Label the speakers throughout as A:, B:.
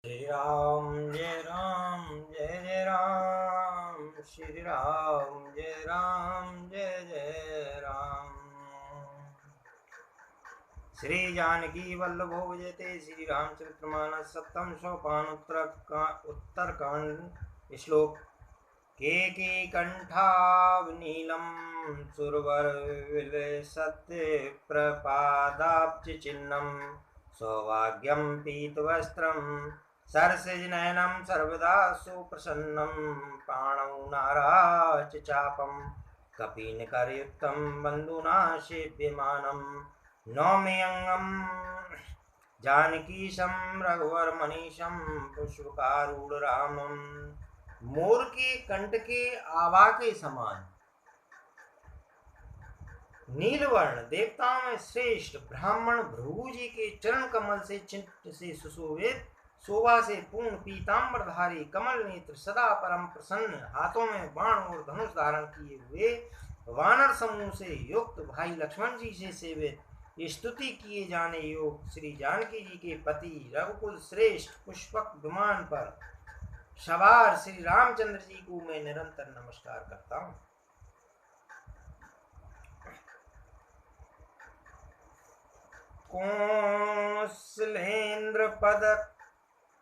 A: जय राम जय जय राम श्री राम जय जय राम। श्री जानकी वल्लभो जयते श्री रामचरितमानस सप्तम सोपान उत्तरकांड श्लोक के कंठावनीलम सुरवर सत्य प्रपादाब्ज चिन्हम सौभाग्यम पीतवस्त्रम सरसिजनयनं सर्वदा सुप्रसन्नं पाणौ नाराच चापं कपिनकरयुक्तं बन्धुना सेव्यमानं नौम्यंगं जानकीशं रघुवरमनीशं पुष्पकारूढ़ रामं। मोर के कंठ के आवा के समान नीलवर्ण देवताओं में श्रेष्ठ ब्राह्मण भृगु जी के चरण कमल से चित्त से सुशोभित शोभा से पूर्ण पीताम्बरधारी कमल नेत्र सदा परम प्रसन्न हाथों में बाण और धनुष धारण किए हुए वानर समूह से युक्त भाई लक्ष्मण जी से सेवित स्तुति किए जाने योग श्री जानकी जी के पति रघुकुल श्रेष्ठ पुष्पक विमान पर सवार श्री रामचंद्र जी को मैं निरंतर नमस्कार करता हूँ। कौसलेन्द्र पद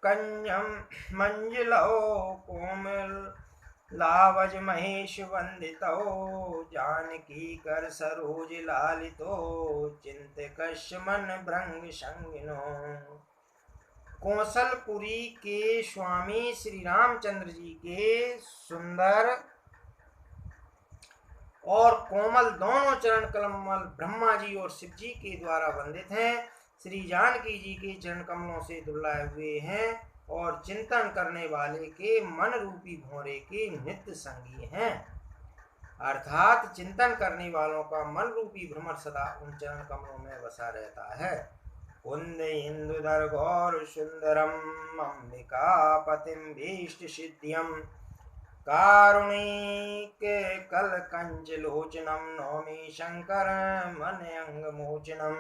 A: कंजम मंजलौ कोमल लावज महेश वंदितो जानकी कर सरोज लालितो चिंत कश मन भृंग संगिनो। कौशलपुरी के स्वामी श्री रामचंद्र जी के सुंदर और कोमल दोनों चरण कमल ब्रह्मा जी और शिव जी के द्वारा वंदित हैं। श्री जानकी जी के चरण कमलों से दुलाए हुए हैं और चिंतन करने वाले के मन रूपी भौरे के नित्य संगी हैं। अर्थात चिंतन करने वालों का मन रूपी भ्रमर सदा उन चरण कमलों में बसा रहता है। कुंद इंदुधर घोर सुंदरम अंबिका पतिम भीष्ट सिद्धियम कारुणिक कल कंच लोचनम नौमी शंकर मन अंग मोचनम।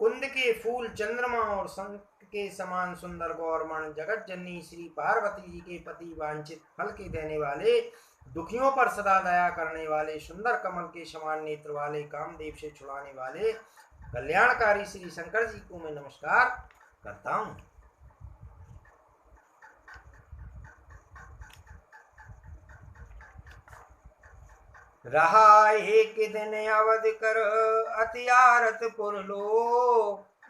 A: कुंद के फूल चंद्रमा और शंख के समान सुंदर गौरमण जगत जननी श्री पार्वती जी के पति वांछित फल के देने वाले दुखियों पर सदा दया करने वाले सुंदर कमल के समान नेत्र वाले कामदेव से छुड़ाने वाले कल्याणकारी श्री शंकर जी को मैं नमस्कार करता हूँ। रहा एक दिन अवध कर अति आरत पुरलो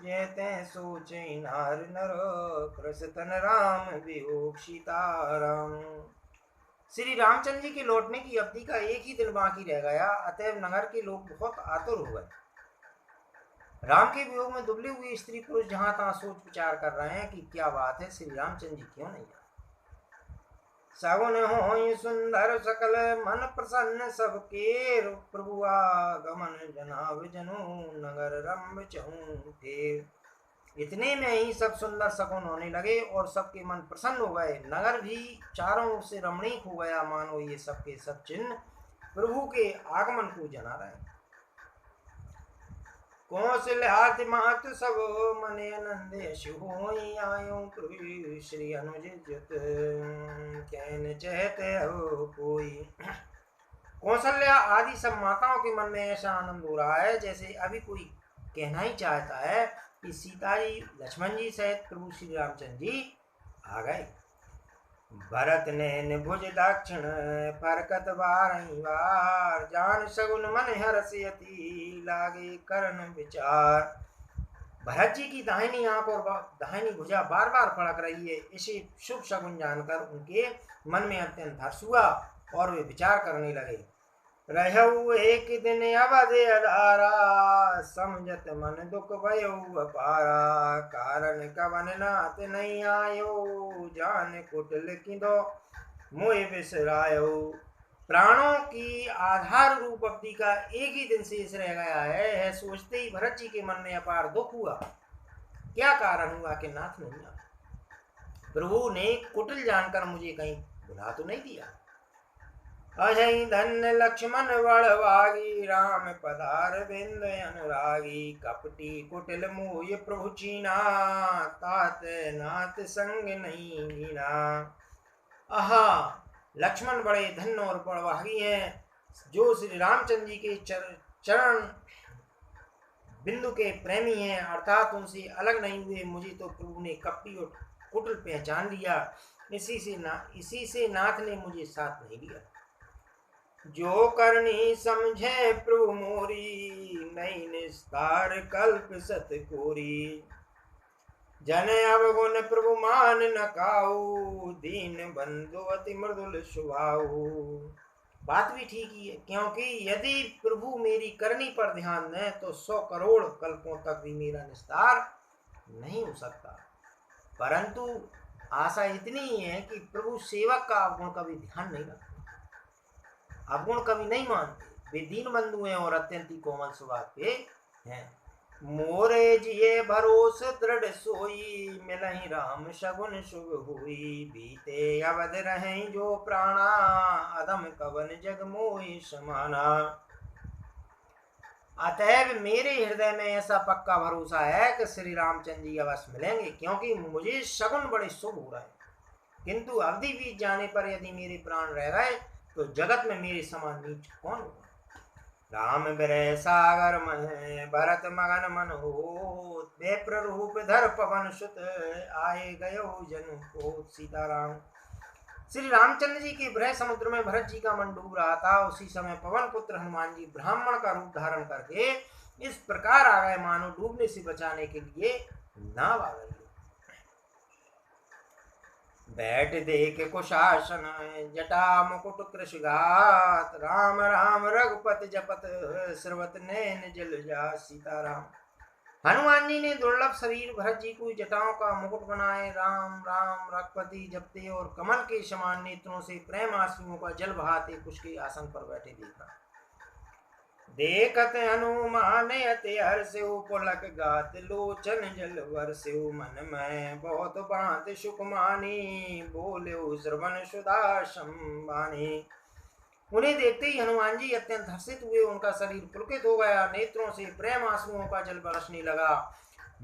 A: जेते सोचे नार नर कृष तन राम वियोग सीताराम। श्री रामचंद्र जी के लौटने की अवधि का एक ही दिन बाकी रह गया, अतएव नगर के लोग बहुत आतुर हो गए। राम के वियोग में दुबले हुए स्त्री पुरुष जहां तहां सोच विचार कर रहे हैं कि क्या बात है, श्री रामचंद्र जी क्यों नहीं आए। सगुन हो सुंदर सकल मन प्रसन्न सबके प्रभु आगमन जनाव जनु नगर रंभ चहु फिर। इतने में ही सब सुंदर सगुन होने लगे और सबके मन प्रसन्न हो गए। नगर भी चारों ओर से रमणीक हो गया, मानो ये सबके सब चिन्ह प्रभु के आगमन को जना रहे। कौशल्यार्थ मात सब मने आनंद शिवोई आयो प्रभु श्री अनुज जत कैन चहते हो कोई। कौशल्या आदि सब माताओं के मन में ऐसा आनंद हो रहा है जैसे अभी कोई कहना ही चाहता है कि सीता जी लक्ष्मण जी सहित प्रभु श्री रामचंद्र जी आ गए। भरत ने निभुज दक्षिण फरकत बार जान सगुन मन हरसियति लागे करन विचार। भरत जी की दाहिनी आंख और दाहिनी भुजा बार बार फड़क रही है। इसे शुभ शगुन जानकर उनके मन में अत्यंत हर्ष हुआ और वे विचार करने लगे। रहु एक दिन अवध अधारा समझत मन दुख भयो अपारा कारण कवन नाथ नहीं आयो जान कुटिल किदो मोह बिसरायो। प्राणों की आधार रूप अवधि का एक ही दिन शेष रह गया है सोचते ही भरत जी के मन में अपार दुख हुआ। क्या कारण हुआ कि नाथ नहीं आया। प्रभु ने कुटिल जानकर मुझे कहीं बुला तो नहीं दिया। अजय धन्य लक्ष्मण बड़भागी, राम पधार बिंद अनुरागी। कपटी कुटिल मोय प्रभु चीना, तात नाथ संग नहीं मीना। आहा, लक्ष्मण बड़े धन्य और बड़भागी हैं, जो श्री रामचंद्र जी के चरण बिंदु के प्रेमी हैं, अर्थात उनसे अलग नहीं हुए। मुझे तो प्रभु ने कपटी और कुटिल पहचान लिया, इसी से नाथ ने मुझे साथ नहीं लिया। जो करनी समझे प्रभु मोरी, नई निस्तार कल्प सत कोरी। जन अवगुण प्रभु मान न काऊ, दीन बंधु अति मृदुल स्वभाव। बात भी ठीक ही है, क्योंकि यदि प्रभु मेरी करनी पर ध्यान दें तो 100 करोड़ कल्पों तक भी मेरा निस्तार नहीं हो सकता। परंतु आशा इतनी ही है कि प्रभु सेवक का अवगुण कभी ध्यान नहीं रखते, अवगुण कभी नहीं मानते। वे दीन बंधु हैं और अत्यंत ही कोमल स्वभाव के हैं। मोरे जिये भरोस दृढ़ सोई, मिलहि राम शगुन शुभ हुई। बीते अवध रहे जो प्राणा, अधम कवन जग मोहि समाना। अतएव मेरे हृदय में ऐसा पक्का भरोसा है कि श्री रामचंद्र जी अवश्य मिलेंगे, क्योंकि मुझे शगुन बड़े शुभ हो रहे हैं। किंतु अवधि बीत जाने पर यदि मेरे प्राण रह गए तो जगत में मेरे समान नीच कौन होगा। राम विरह सागर मह, भरत मगन मन हो। विप्र रूप धर पवन सुत, आए गयो जनु को। सीताराम। श्री रामचंद्र जी के विरह समुद्र में भरत जी का मन डूब रहा था। उसी समय पवन पुत्र हनुमान जी ब्राह्मण का रूप धारण करके इस प्रकार आ गए मानो डूबने से बचाने के लिए नाव आ गई। बैठ देख कुशासन, जटा मुकुट कृषघात। राम राम रघुपति जपत, श्रवत नैन जल जा। सीताराम। हनुमान जी ने दुर्लभ शरीर भरत जी को जटाओं का मुकुट बनाए राम राम रघुपति जपते और कमल के समान नेत्रों से प्रेम आंसुओं का जल बहाते कुश के आसन पर बैठे देखा। देखत हनुमान अति हर्षि, पुलक गात लोचन जल वर्षि। मन में बहुत बात सुख मानी, बोले श्रवण सुधा संबानी। उन्हें देखते ही हनुमान जी अत्यंत हर्षित हुए, उनका शरीर पुलकित हो गया, नेत्रों से प्रेम आंसुओं का जल बरसने लगा।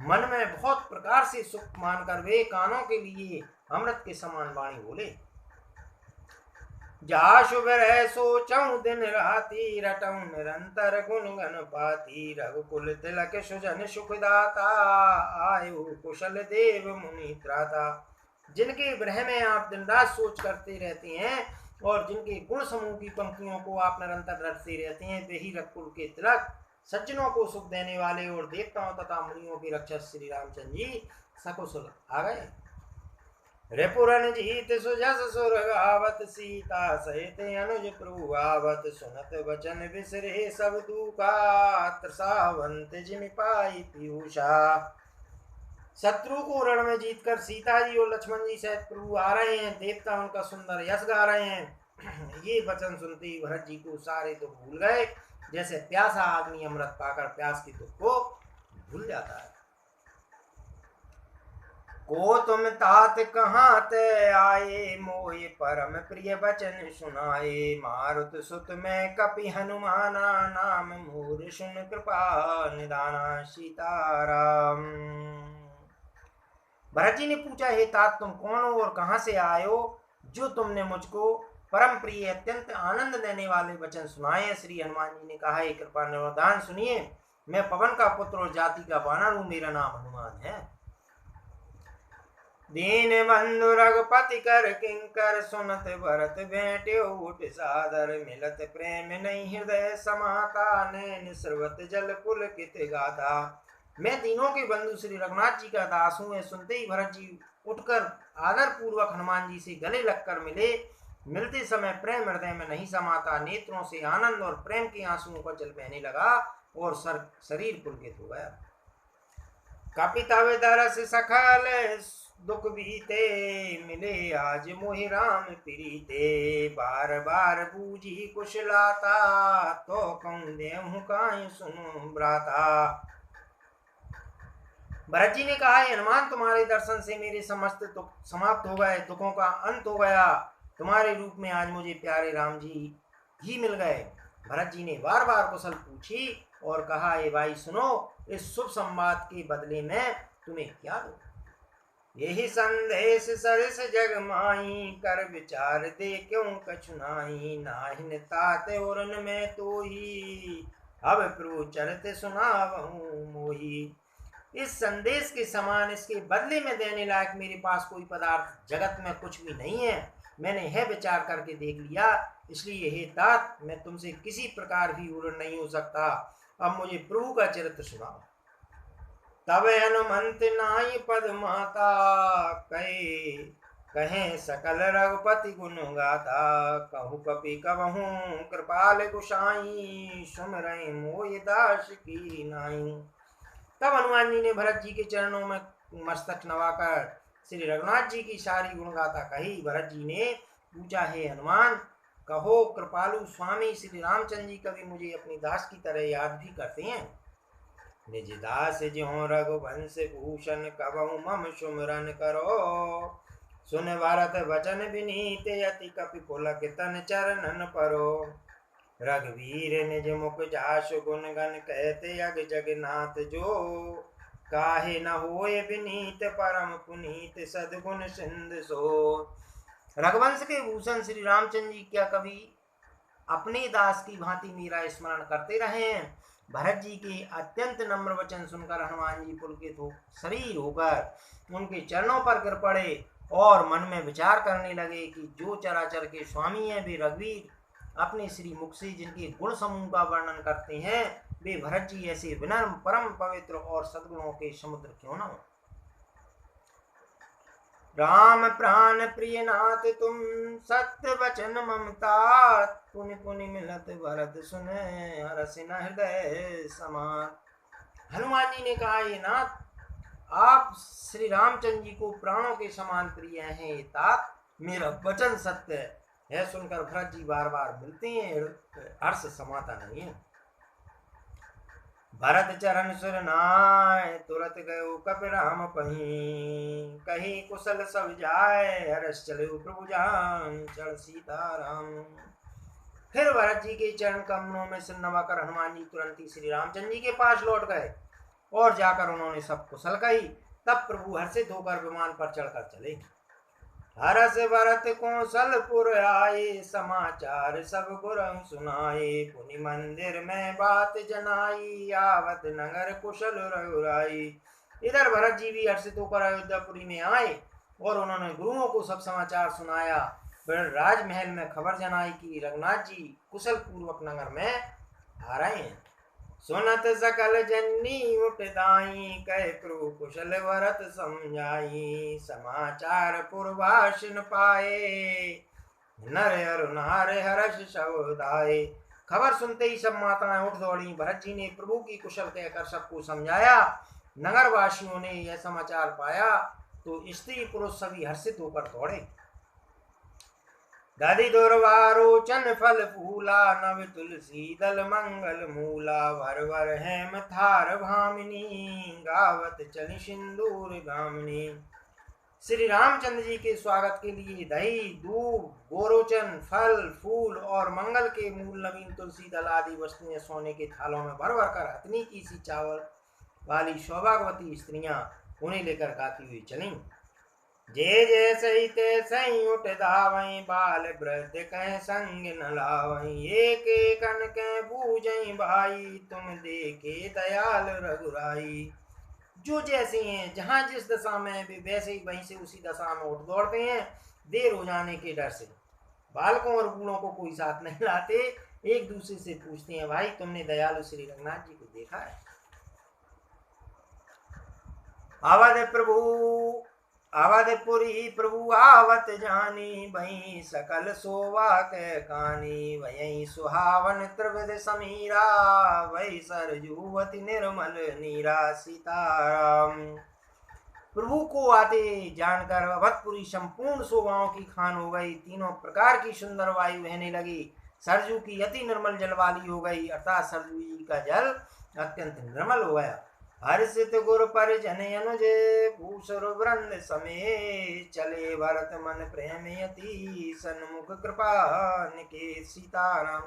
A: मन में बहुत प्रकार से सुख मानकर वे कानों के लिए अमृत के समान वाणी बोले। जा शुभ रह सोचऊं दिन राती, रटऊं निरंतर गुण गण पाती। रघुकुल तिलक सुजन सुखदाता, आयु कुशल देव मुनि त्राता। जिनके विरह में आप दिन रात सोच करते रहते हैं और जिनके गुण समूह की पंक्तियों को आप निरंतर रटते रहते हैं, वे ही रघुकुल के तिलक, सज्जनों को सुख देने वाले और देवताओं तथा मुनियों के रक्षक श्री रामचंद्र जी सकुशल आ गए। रिपुरन जीत सुजस सुर गावत, सीता सहित अनुज प्रभु आवत। सुनत वचन बिसरे सब दुखा, त्रसावंत जिन पाई पीयूषा। शत्रु को रण में जीतकर सीता जी और लक्ष्मण जी सहित प्रभु आ रहे हैं, देवता उनका सुंदर यश गा रहे हैं। ये वचन सुनते ही भरत जी को सारे दुख भूल गए, जैसे प्यासा आदमी अमृत पाकर प्यास की दुख को भूल जाता है। को तुम तात कहाँ ते आए, मोहि परम प्रिय वचन सुनाए। मारुत सुत में कपि हनुमाना, नाम मोर सुन कृपा निदाना। सीताराम। भरत जी ने पूछा, हे तात तुम कौन हो और कहाँ से आए हो, जो तुमने मुझको परम प्रिय अत्यंत आनंद देने वाले वचन सुनाए। श्री हनुमान जी ने कहा, हे कृपा निधान सुनिए, मैं पवन का पुत्र और जाति का वानर हूँ, मेरा नाम हनुमान है। दीन बंधु रघुपति कर किंकर, सुनत भरत भेंटे उठ सादर। मिलत प्रेम नहीं हृदय समाता, नैन स्रवत जल पुलकित गाथा। मैं तीनों के बंधु श्री रघुनाथ जी का दास हूँ। सुनते ही भरत जी उठकर आदर पूर्वक हनुमान जी से गले लगकर मिले। मिलते समय प्रेम हृदय में नहीं समाता, नेत्रों से आनंद और प्रेम के आंसुओं का जल बहने लगा और शरीर पुलकित हो गया। कपितव दरस सखल दुख बीते, मिले आज मोहि राम प्रीते। बार बार बूझी कुशलाता, तो कहूं देहु काई सुनु ब्राता। भरत जी ने कहा, हनुमान तुम्हारे दर्शन से मेरे समस्त दुख समाप्त हो गए, दुखों का अंत हो गया। तुम्हारे रूप में आज मुझे प्यारे राम जी ही मिल गए। भरत जी ने बार बार कुशल पूछी और कहा, ए भाई सुनो, इस शुभ संवाद के बदले में तुम्हें क्या दो। यही संदेश सरस जग माई, कर विचार दे क्यों कछुनाई। नाहिन तात उरन में तो ही, अब प्रभु चरित सुनावहूं मोही। इस संदेश के समान इसके बदले में देने लायक मेरे पास कोई पदार्थ जगत में कुछ भी नहीं है। मैंने यह विचार करके देख लिया, इसलिए हे तात, मैं तुमसे किसी प्रकार भी उड़न नहीं हो सकता। अब मुझे प्रभु का चरित्र सुनाओ। तब हनुमंत नाई पद माता, कहे कहें सकल रघुपति गुण गाथा। कहूँ कपि कबहू कृपाल गुसाई, सुमिरै मोहि दास की नाई। तब हनुमान जी ने भरत जी के चरणों में मस्तक नवाकर श्री रघुनाथ जी की सारी गुणगाथा कही। भरत जी ने पूछा, हे हनुमान, कहो कृपालु स्वामी श्री रामचंद्र जी कभी मुझे अपनी दास की तरह याद भी करते हैं। निज दास ज्यों रघुवंश भूषण, कबहु मम सुमिरन करो। सुन भरत वचन विनीत, अति कपि पुलक तन चरणन परो। रघुवीर निज मुख जासु गुण गण, कहते अग जगन्नाथ जो। काहे न होए विनीत, परम पुनीत सद्गुण सिंधु सो। रघुवंश के भूषण श्री रामचंद्र जी क्या कभी अपने दास की भांति मेरा स्मरण करते रहे हैं। भरत जी के अत्यंत नम्र वचन सुनकर हनुमान जी पुलकित हो शरीर होकर उनके चरणों पर गिर पड़े और मन में विचार करने लगे कि जो चराचर के स्वामी हैं वे रघुवीर अपने श्री मुख से जिनके गुण समूह का वर्णन करते हैं, वे भरत जी ऐसे विनम्र परम पवित्र और सद्गुणों के समुद्र क्यों न हो। राम प्राण प्रिय नाथ तुम, सत्य वचन ममता। पुनि पुनि मिलत भरत सुने, हरस न हृदय समान। हनुमान जी ने कहा, ये नाथ, आप श्री रामचंद्र जी को प्राणों के समान प्रिय हैं। तात, मेरा वचन सत्य है। यह सुनकर भरत जी बार बार मिलते हैं, हर्ष समाता नहीं है। भरत चरण सुर नाय, तुरत गयो कपि राम पहीं। कही कुशल सब जाय, हरष चले प्रभु जान, चढ़ सीताराम। फिर भरत जी के चरण कमलों में सिर नवाकर हनुमान जी तुरंत ही श्री रामचंद्र जी के पास लौट गए और जाकर उन्होंने सब कुशल कही। तब प्रभु हर्षित होकर विमान पर चढ़कर चले। हरस भरत कौशलपुर आए, समाचार सब गुरु सुनाए। पुनि मंदिर में बात जनाई, आवत नगर कुशल रघुराई। इधर भरत जी भी हर्षित होकर अयोध्यापुरी में आए और उन्होंने गुरुओं को सब समाचार सुनाया। फिर राजमहल में खबर जनाई कि रघुनाथ जी कुशल पूर्वक नगर में आ रहे हैं। सुनत सकल जननी उठदाई, कहे प्रभु कुशल भरत समझाई। समाचार पूर्वासन पाए, नर अरु नार हर्ष समुदाय। खबर सुनते ही सब माताएं उठ दौड़ी। भरत जी ने प्रभु की कुशल कहकर सबको समझाया। नगर वासियों ने यह समाचार पाया तो स्त्री पुरुष सभी हर्षित होकर दौड़े। दधि दुर्वारोचन फल फूला, नव तुलसी दल मंगल मूला। भर भर हेम थार भामिनी, गावत चली सिंदूर गामिनी। श्री रामचंद्र जी के स्वागत के लिए दही, दूब, गोरोचन, फल फूल और मंगल के मूल, नवीन तुलसी दल आदि वस्तुएं सोने के थालों में भर भर कर हथनी की सी चावल वाली सौभाग्यवती स्त्रियां उन्हें लेकर गाती हुई चलीं। जे जैसे ही तैसे ही उठ धावई, बाल वृद्ध कह संग न लावई। एक एक अन कह बूझई भाई, तुम देखे दयाल रघुराई। जो जैसे हैं, जहाँ जिस दशा में वे वैसे ही वहीं से उसी दशा में उठ दौड़ते हैं, देर हो जाने के डर से। बालकों और बूढ़ों को कोई साथ नहीं लाते, एक दूसरे से पूछते हैं, भाई तुमने दयालु श्री रघुनाथ जी को देखा है। अवधपुरी प्रभु आवत जानी, वही सकल शोभा के कानी। वही सुहावन त्रिविध समीरा, वही सरजूवती निर्मल नीरा। सीताराम। प्रभु को आते जानकर अवधपुरी संपूर्ण शोभाओं की खान हो गई। तीनों प्रकार की सुंदर वायु बहने लगी। सरजू की अति निर्मल जल वाली हो गई, अर्थात सरजू जी का जल अत्यंत निर्मल हो गया। हर्षित गुर पर जन अनुज भूसुर वृंद समेत चले भरत मन प्रेम यति सन्मुख कृपा निकेत सीताराम।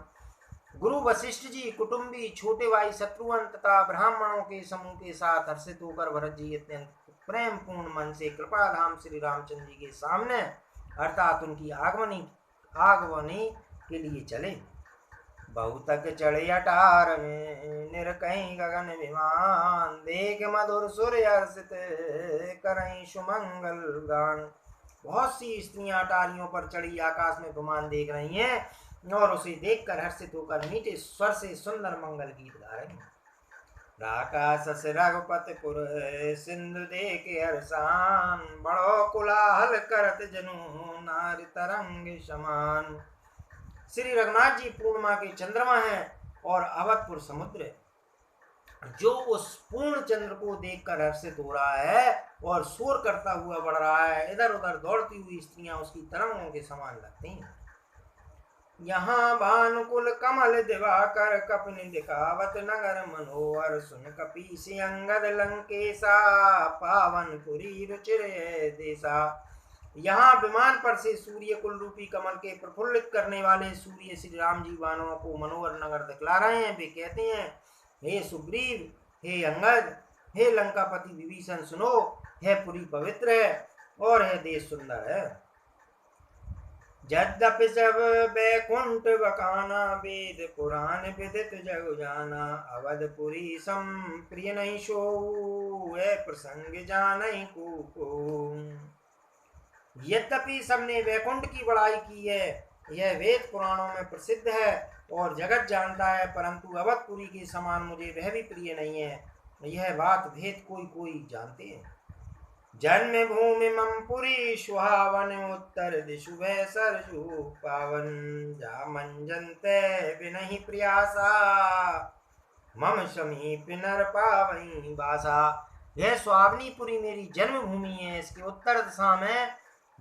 A: गुरु वशिष्ठ जी, कुटुंबी, छोटे भाई शत्रुघ्न तथा ब्राह्मणों के समूह के साथ हर्षित होकर भरत जी अत्यंत प्रेम पूर्ण मन से कृपा धाम श्री रामचंद्र जी के सामने अर्थात उनकी आगमनी के लिए चले। बहुतक चढ़े अटार में निरकहीं गगन विमान देख मधुर सुर हर्षित करहीं सुमंगल गान। बहुत सी स्त्रियां अटारियों पर चढ़ी आकाश में विमान देख रही हैं और उसे देखकर हर्षित होकर मीठे स्वर से सुंदर मंगल गीत गा रही हैं। राकाशस रघुपतपुर सिंधु देख हर्षान बड़ो कोलाहल करत जनु नार तरंग समान। श्री रघुनाथ जी पूर्णिमा के चंद्रमा हैं और अवधपुर समुद्र जो उस पूर्ण चंद्र को देखकर हर्षित हो रहा है और शोर करता हुआ बढ़ रहा है। इधर उधर दौड़ती हुई स्त्रियां उसकी तरंगों के समान लगती हैं। यहाँ भानुकुल कमल दिवाकर कपिन दिखावत नगर मनोहर सुन कपीस अंगद लंकेशा पावनपुरी रुचिर देशा। यहाँ विमान पर से सूर्य कुल रूपी कमल के प्रफुल्लित करने वाले सूर्य श्री राम जी वानरों को मनोहर नगर दिखला रहे हैं। वे कहते हैं, हे सुग्रीव, हे अंगद, हे लंकापति विभीषण, सुनो, है पुरी पवित्र है और है देश सुंदर है। यद्यपि सब बैकुंठ बकाना वेद पुराण विदित जग जाना अवधपुरी सम प्रिय नहीं सो है प्रसंग जानई को। यद्यपि सबने वैकुंठ की बड़ाई की है, यह वेद पुराणों में प्रसिद्ध है और जगत जानता है, परंतु अवधपुरी के समान मुझे वह भी प्रिय नहीं है। यह बात भेद कोई कोई जानते हैं। जन्म भूमि ममपुरी सुहावन उत्तर दिशु भय सरजू पावन जा मंजनते बिनहि प्रियासा मम समीप नर पावई बासा। यह सुहावनीपुरी मेरी जन्मभूमि है। इसके उत्तर दिशा में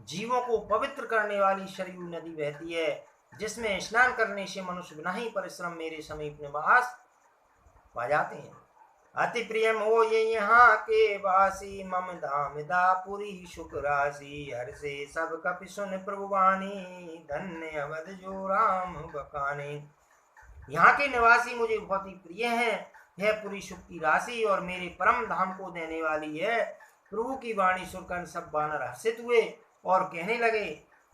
A: जीवों को पवित्र करने वाली सरयू नदी बहती है, जिसमें स्नान करने से मनुष्य बिना ही परिश्रम मेरे समीप निवास पा जाते हैं। अति प्रिय हो ये यहाँ के वासी मम धाम दापुरी शुक राशि हर से सब कपि सुन प्रभुवानी धन्य अवध जो राम बकाने। यहाँ के निवासी मुझे बहुत ही प्रिय हैं। यह पूरी सुख की राशि और मेरे परम धाम को देने वाली है। प्रभु की वाणी सुनकर सब वानर हर्षित हुए और कहने लगे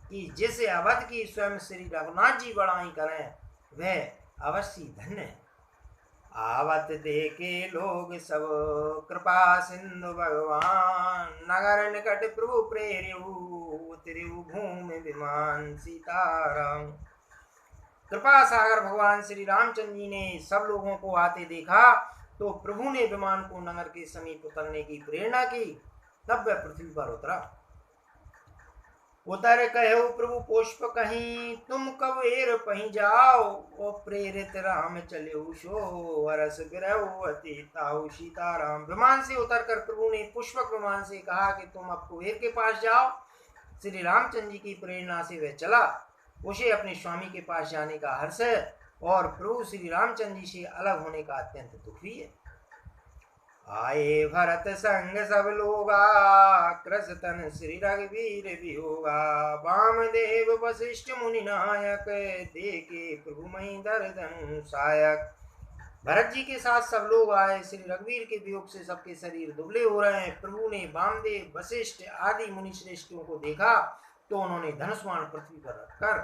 A: कि जिसे अवध की स्वयं श्री रघुनाथ जी बड़ाई करें वह अवश्य धन्य है। आवत देखे लोग सब कृपा सिंधु भगवान नगर निकट प्रभु प्रेरयु तिरु भूमि विमान सीताराम। कृपा सागर भगवान श्री रामचंद्र जी ने सब लोगों को आते देखा तो प्रभु ने विमान को नगर के समीप उतरने की प्रेरणा की। तब वह पृथ्वी पर उतरा। उतर कहो प्रभु पुष्प कहीं तुम कब एर पहीं जाओ ओ प्रेरित राम चले सो वरस गिरहु ताऊ सीताराम। विमान से उतरकर प्रभु ने पुष्पक विमान से कहा कि तुम अब कुबेर के पास जाओ। श्री रामचंद्र जी की प्रेरणा से वह चला। उसे अपने स्वामी के पास जाने का हर्ष है और प्रभु श्री रामचंद्र जी से अलग होने का अत्यंत दुख भी है। आए भरत संग सब लोगा कृष्ण श्री रघुवीर वियोगा वामदेव वशिष्ठ मुनि नायक देखे प्रभु मई दर्दन सायक। भरत जी के साथ सब लोग आए। श्री रघुवीर के वियोग से सबके शरीर दुबले हो रहे हैं। प्रभु ने वामदेव वशिष्ठ आदि मुनि श्रेष्ठों को देखा तो उन्होंने धनुष्मान पृथ्वी पर रखकर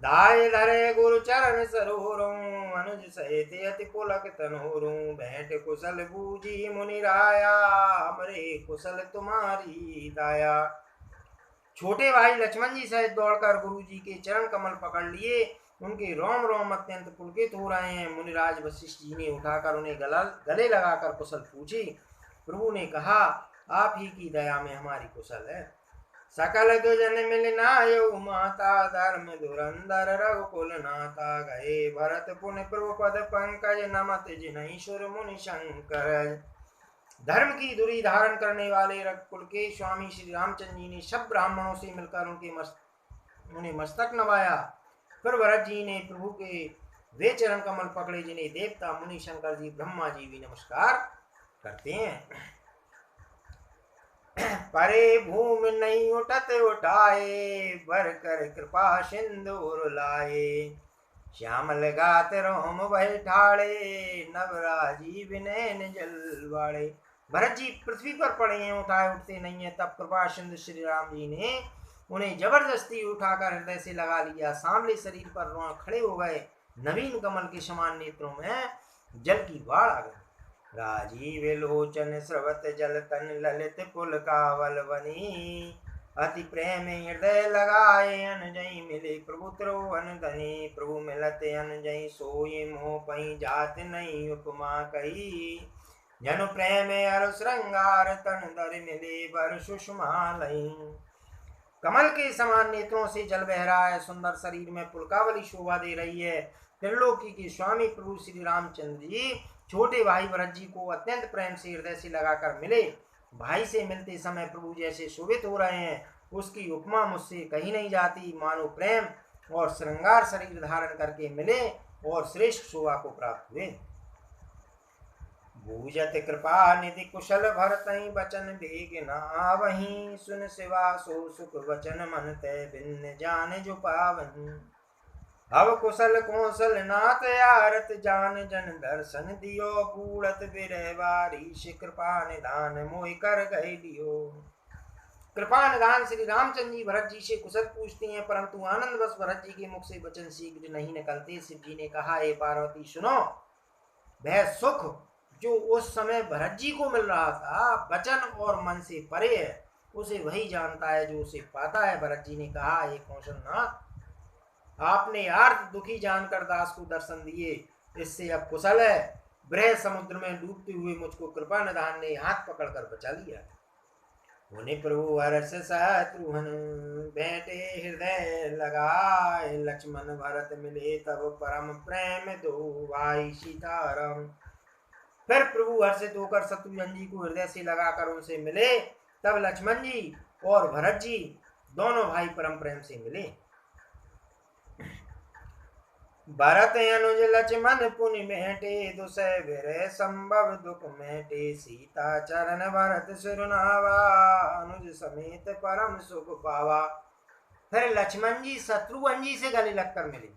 A: दाय धरे गुरु चरण सरोहरों अनुज सहित अति पुलक तनोरों भेंट कुशल बूझी मुनि राया हमरे कुशल तुम्हारी दाया। छोटे भाई लक्ष्मण जी सहित दौड़कर गुरु जी के चरण कमल पकड़ लिए। उनके रोम रोम अत्यंत पुलकित हो रहे हैं। मुनिराज वशिष्ठ जी ने उठाकर उन्हें गले लगाकर कुशल पूछी। प्रभु ने कहा, आप ही की दया में हमारी कुशल है। सकल दुजन मिल नायौ माता धर्म धुरंधर रघुकुल नाथा गए भरत पुण्य प्रभु पद पंकज नमत जिन्हि सुर मुनि शंकर। धर्म की धुरी धारण करने वाले रघुकुल के स्वामी श्री रामचंद्र जी ने सब ब्राह्मणों से मिलकर उन्हें मस्तक नवाया। फिर भरत जी ने प्रभु के वे चरण कमल पकड़े जिन्हें देवता मुनि शंकर जी ब्रह्मा जी भी नमस्कार करते हैं। परे भूमि नहीं उठत उठाए, भर कर कृपा सिंदूर लाए। श्यामल गात रोम भय ठाड़े, नवराजी नैन जलवाड़े। भरत जी पृथ्वी पर पड़े हैं, उठाए उठते नहीं है। तब कृपा सिंधु श्री राम जी ने उन्हें जबरदस्ती उठाकर हृदय से लगा लिया। सांवले शरीर पर रोण खड़े हो गए, नवीन कमल के समान नेत्रों में जल की बाढ़ आ गई। राजीव लोचन स्रवत जल तन, ललित पुल कावल बनी। अति प्रेम हृदय लगाए, अनजई मिले प्रभु त्रो अनधनी। प्रभु मिलत अनजई सोई, मोह पई जात नहीं उपमा कही। जनु प्रेम अरु श्रृंगार, तन दर मिले बर सुषमा लई। कमल के समान नेत्रों से जल बह रहा है, सुंदर शरीर में पुलकावली शोभा दे रही है। त्रिलोकी के स्वामी प्रभु श्री रामचंद्र जी छोटे भाई भरत जी को अत्यंत प्रेम से हृदय से लगाकर मिले। भाई से मिलते समय प्रभु जैसे शोभित हो रहे हैं, उसकी उपमा मुझसे कही नहीं जाती। मानो प्रेम और श्रृंगार शरीर धारण करके मिले और श्रेष्ठ शोभा को प्राप्त हुए। भूजत कृपा निधि कुशल भरतहि, बचन बेग न आवहीं। सुन सिवा सो सुख वचन, मन तय भिन्न जान जो पावहीं। अब कुशल कौशल नाथ आरत, जान जन दर्शन दियो। बूढ़त बिरह बारिश, कृपा निधान मोहि कर गए लियो। कृपा निधान श्री रामचंद्र जी भरत जी से कुशल पूछते हैं, परंतु आनंदवश भरत जी के मुख से वचन शीघ्र नहीं निकलते। शिव जी ने कहा, हे पार्वती सुनो, वह सुख जो उस समय भरत जी को मिल रहा था वचन और मन से परे है, उसे वही जानता है जो उसे पाता है। भरत जी ने कहा, हे कौशलनाथ, आपने आर्त दुखी जानकर दास को दर्शन दिए, इससे अब कुशल है। बृह समुद्र में डूबते हुए मुझको कृपा निधान ने हाथ पकड़कर बचा लिया। उन्हें प्रभु हर्ष शत्रुघ्न, बैठे हृदय लगाए। लक्ष्मण भरत मिले तब, परम प्रेम दो भाई सीताराम। फिर प्रभु हर्षित होकर शत्रुघ्न जी को हृदय से लगाकर उनसे मिले। तब लक्ष्मण जी और भरत जी दोनों भाई परम प्रेम से मिले। भरत अनुज लक्ष्मण पुनि मेटे, दुसह विरह संभव दुख मेटे। सीता चरण भरत सिरुनावा, अनुज समेत परम सुख पावा। फिर लक्ष्मण जी शत्रुघ्न जी से गले लगकर मिले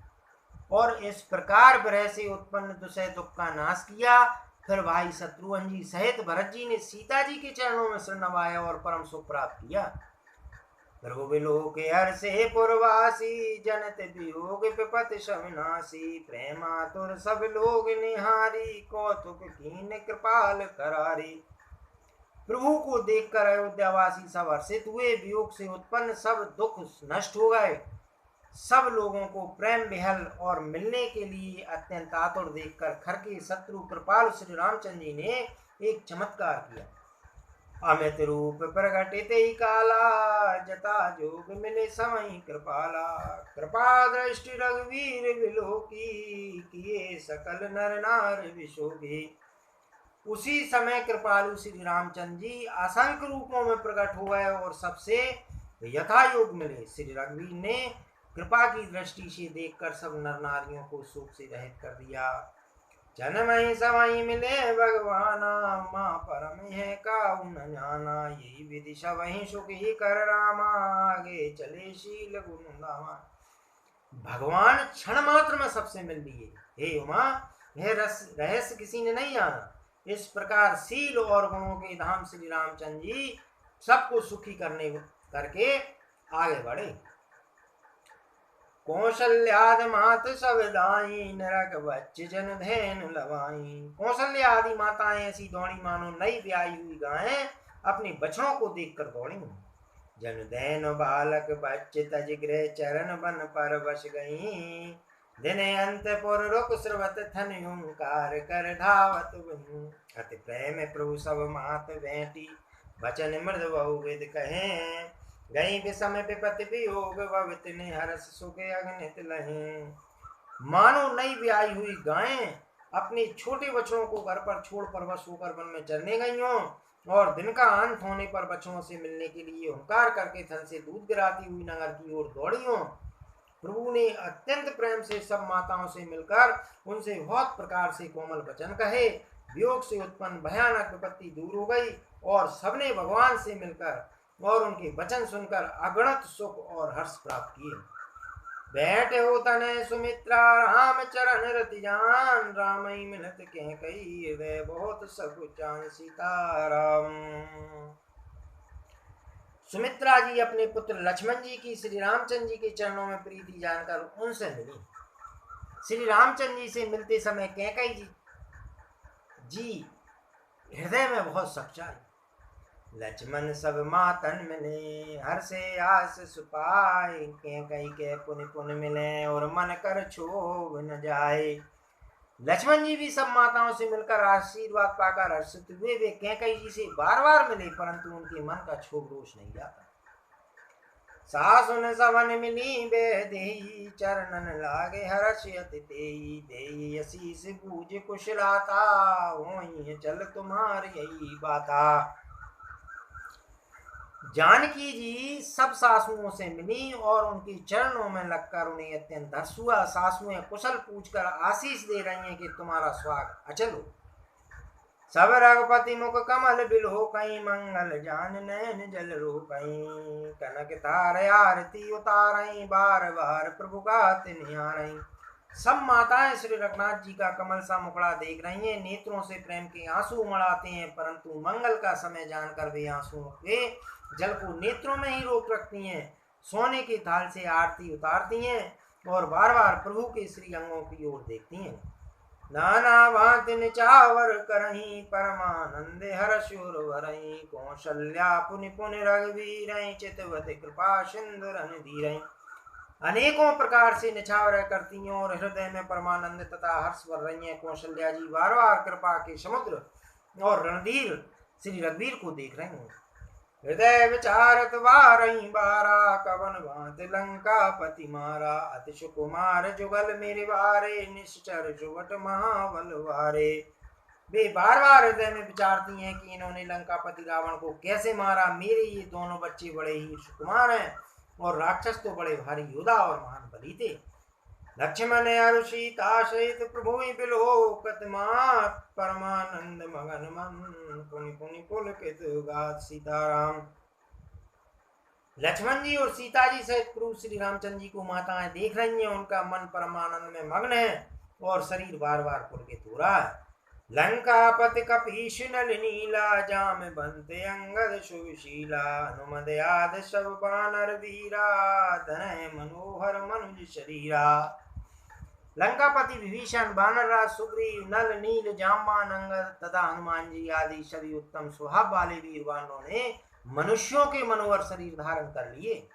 A: और इस प्रकार विरह से उत्पन्न दुसह दुख का नाश किया। फिर भाई शत्रुघ्न जी सहित भरत जी ने सीता जी के चरणों में सिर नवाया और परम सुख प्राप्त किया। प्रभु विलोक हर्षे पुरवासी, जनत वियोग विपत शविनाशी। प्रेमातुर सब लोग निहारी, कौतुक कीन कृपाल करारी। प्रभु को देखकर अयोध्यावासी सब हर्षित हुए, वियोग से उत्पन्न सब दुख नष्ट हो गए। सब लोगों को प्रेम विहल और मिलने के लिए अत्यंत आतुर देखकर खर के शत्रु कृपालु श्री रामचंद्र जी ने एक चमत्कार किया। अमित रूप प्रगटित ही काला, जता जोग मिले समय कृपाला। कृपा दृष्टि रघुवीर विलोकी, किए सकल नर नार विशोभे। उसी समय कृपालु श्री रामचंद्र जी असंख्य रूपों में प्रकट हो गए और सबसे यथा योग मिले। श्री रघुवीर ने कृपा की दृष्टि से देखकर सब नर नारियों को शोक से रहित कर दिया। जनमहि समहि मिले भगवाना, माँ परम है काहू न जाना। यही विधि सबहि सुखी कर रामा, आगे चले शील गुण गावा। भगवान क्षण मात्र में सबसे मिल लिए। हे उमा, यह रहस्य किसी ने नहीं जाना। इस प्रकार शील और गुणों के धाम श्री रामचंद्र जी सबको सुखी करके आगे बढ़े। कौशल्याद मात सब दाई, नरक बच्च जन धैन लवाई। कौशल्या आदि माताएं ऐसी दौड़ी मानो नई ब्याई हुई गायें अपने बछड़ों को देखकर दौड़ी। जन दैन बालक बच्च तज गृह, चरण बन पर बस गई। दिन अंतपुर रुक स्रवत थन, ओंकार कर धावत बही। अति प्रेम प्रभु सब मात बैठी, वचन मृद बहुविध कहें। गई विषम विपत्ति वियोग, भवित ने हर्ष सुख अगणित लहें। मानो नई ब्याई हुई गायें अपने छोटे बछड़ों को घर पर छोड़ परवश होकर वन में चरने गई हों और दिन का अंत होने पर बछड़ों से मिलने के लिए हुंकार करके थन से दूध गिराती हुई नगर की ओर दौड़ी हों। प्रभु ने अत्यंत प्रेम से सब माताओं से मिलकर उनसे बहुत प्रकार से कोमल वचन कहे। वियोग से उत्पन्न भयानक विपत्ति दूर हो गई और सबने भगवान से मिलकर और उनके वचन सुनकर अगणित सुख और हर्ष प्राप्त किए। बैठे हो तने सुमित्रा राम चरण रति जान, रामई मिलत कह कही वे बहुत सकुचान सीताराम। सुमित्रा जी अपने पुत्र लक्ष्मण जी की श्री रामचंद्र जी के चरणों में प्रीति जानकर उनसे मिली। श्री रामचंद्र जी से मिलते समय कैकई जी हृदय में बहुत सच्चाई। लक्ष्मण सब मातन मिले हर से आस सुपाए, कैकई के पुन पुन मिले और मन कर क्षोभ न जाए। लक्ष्मण जी भी सब माताओं से मिलकर आशीर्वाद पाकर हर्षित हुए। वे कैकई जी से बार बार मिले परंतु उनके मन का क्षोभ रोष नहीं जाता। सासुन सवन मिली बेदेही, चरणन लागे हर्षयत तेई, देई आशीष बूझ कुशलाता, होई चल तुम्हार यही बाता। जानकी जी सब सासुओं से मिली और उनके चरणों में लगकर उन्हें अत्यंत हर्ष हुआ। सासुएं कुशल पूछकर आशीष दे रही हैं कि तुम्हारा स्वागत अचल हो। सब रघुपति मुख कमल बिल हो कहीं, मंगल जान नैन जल रो कहीं, कनक तार आरती उतारई, बार बार प्रभु गात निहारई। सब माताएं श्री रघुनाथ जी का कमल सा मुखड़ा देख रही हैं, नेत्रों से प्रेम के आंसू उमड़ाते हैं परंतु मंगल का समय जानकर वे आंसुओं के जल को नेत्रों में ही रोक रखती हैं। सोने के थाल से आरती उतारती हैं और बार बार प्रभु के श्री अंगों की ओर देखती हैं। नाना भांति निचावर करही, परमानंद हर्षुर वरही, कौशल्या पुनि पुनि रघुवीर, चितवत कृपा सिंधु रणधीर। अनेकों प्रकार से निछावर करती हैं और हृदय में परमानंद तथा हर्ष भर रही हैं। कौशल्या जी बार बार कृपा के समुद्र और रणधीर श्री रघुवीर को देख रही हैं। हृदय विचारत वारही बारा, कवन भांत लंका पति मारा, अति सुकुमार जुगल मेरे वारे, निश्चर जुगट महाबल वारे। वे बार बार हृदय में विचारती हैं कि इन्होंने लंकापति रावण को कैसे मारा। मेरे ये दोनों बच्चे बड़े ही सुकुमार हैं और राक्षस तो बड़े भारी योद्धा और महान बली थे। लक्ष्मण अरु सीता सहित प्रभु बिलोकत मात, परमानंद मगन मन, पुनि पुनि पुलकित गात सीताराम। लक्ष्मण जी और सीता जी सहित प्रभु श्री रामचंद्र जी को माताएं देख रही हैं। उनका मन परमानंद में मग्न है और शरीर बार बार पुलकित हो रहा है। लंकापति कपीश नल नीला, जाम बनते अंगद सुशीला, अनुमद आद सब बानर वीरा, धनय मनोहर मनुज शरीरा। लंकापति विभीषण, बानरराज सुग्रीव, नल नील, जामवान अंगद तथा हनुमान जी आदि सभी उत्तम स्वभाव वाले वीरवानों ने मनुष्यों के मनोहर शरीर धारण कर लिए।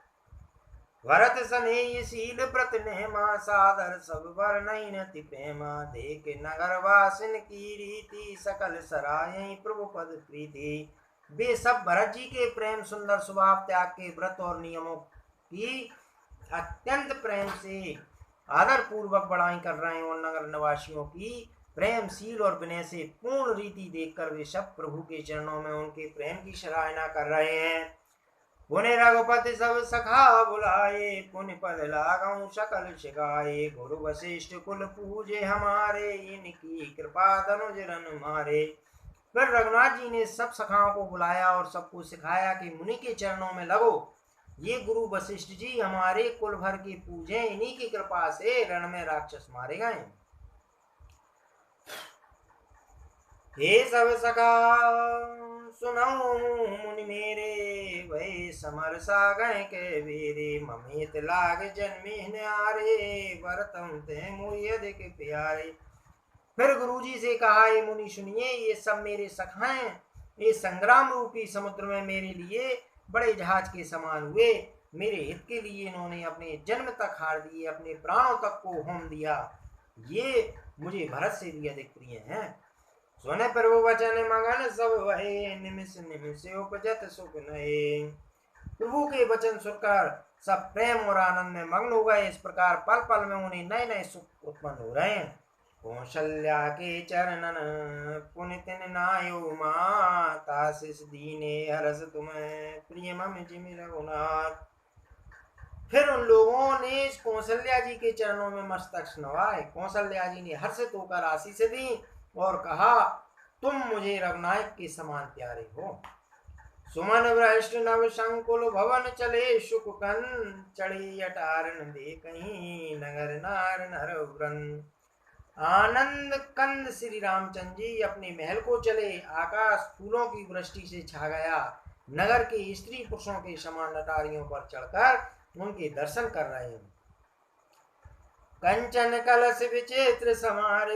A: भरत सनेह शील व्रत नेमा, सादर सब वर नति प्रेमा, देख नगर वासिन की रीति, सकल सराय प्रभु पद प्रीति। वे सब भरत जी के प्रेम सुंदर स्वभाव, त्याग के व्रत और नियमों की अत्यंत प्रेम से आदर पूर्वक बड़ाई कर रहे हैं और नगर निवासियों की प्रेमशील और विनय से पूर्ण रीति देखकर वे सब प्रभु के चरणों में उनके प्रेम की सराहना कर रहे हैं। पुनि रघुपति सब सखा बुलाए, पुनि पद लागऊ सकल शिकाए, गुरु वशिष्ठ कुल पूजे हमारे, इनकी कृपा धनुज रन मारे। फिर रघुनाथ जी ने सब सखाओं को बुलाया और सबको सिखाया कि मुनि के चरणों में लगो। ये गुरु वशिष्ठ जी हमारे कुल भर की पूजे, इन्हीं की कृपा से रण में राक्षस मारे गए। हे सब सखा सुनऊ मुनि मेरे, वही समर सा गए के वीरे, ममित लाग जन्मी न्यारे, वरतम ते मुझे अधिक प्यारे। फिर गुरुजी से कहा, ये मुनि सुनिए, ये सब मेरे सखा हैं। ये संग्राम रूपी समुद्र में मेरे लिए बड़े जहाज के समान हुए। मेरे हित के लिए इन्होंने अपने जन्म तक हार दिए, अपने प्राणों तक को होम दिया। ये मुझे भरत से भी अधिक प्रिय हैं। सुने प्रभु वचन मगन सब वहे, निमिष निमिष उपजत सुख नए। प्रभु के वचन सुनकर सब प्रेम और आनंद में मग्न हो गए। इस प्रकार पल पल में उन्हें नए नए सुख उत्पन्न हो रहे हैं। कौशल्या के चरणन पुनितिन नायो माता, शिष दीने हरस तुम्हें प्रिय मम जिमि रघुनाथ। फिर उन लोगों ने कौशल्या जी के चरणों में मस्तक नवाए। कौशल्या जी ने हर्षित होकर आशीष दी और कहा, तुम मुझे रघुनायक के समान प्यारे हो। सुमन भ्रष्ट नव संकुल भवन चले, सुख कन चढ़े अटारन दे कहीं, नगर नार नर व्रन। आनंद कंद श्री रामचंद्र जी अपने महल को चले, आकाश फूलों की वृष्टि से छा गया, नगर के स्त्री पुरुषों के समान अटारियों पर चढ़कर उनके दर्शन कर रहे हैं। कंचन कलश विचित्र समारे,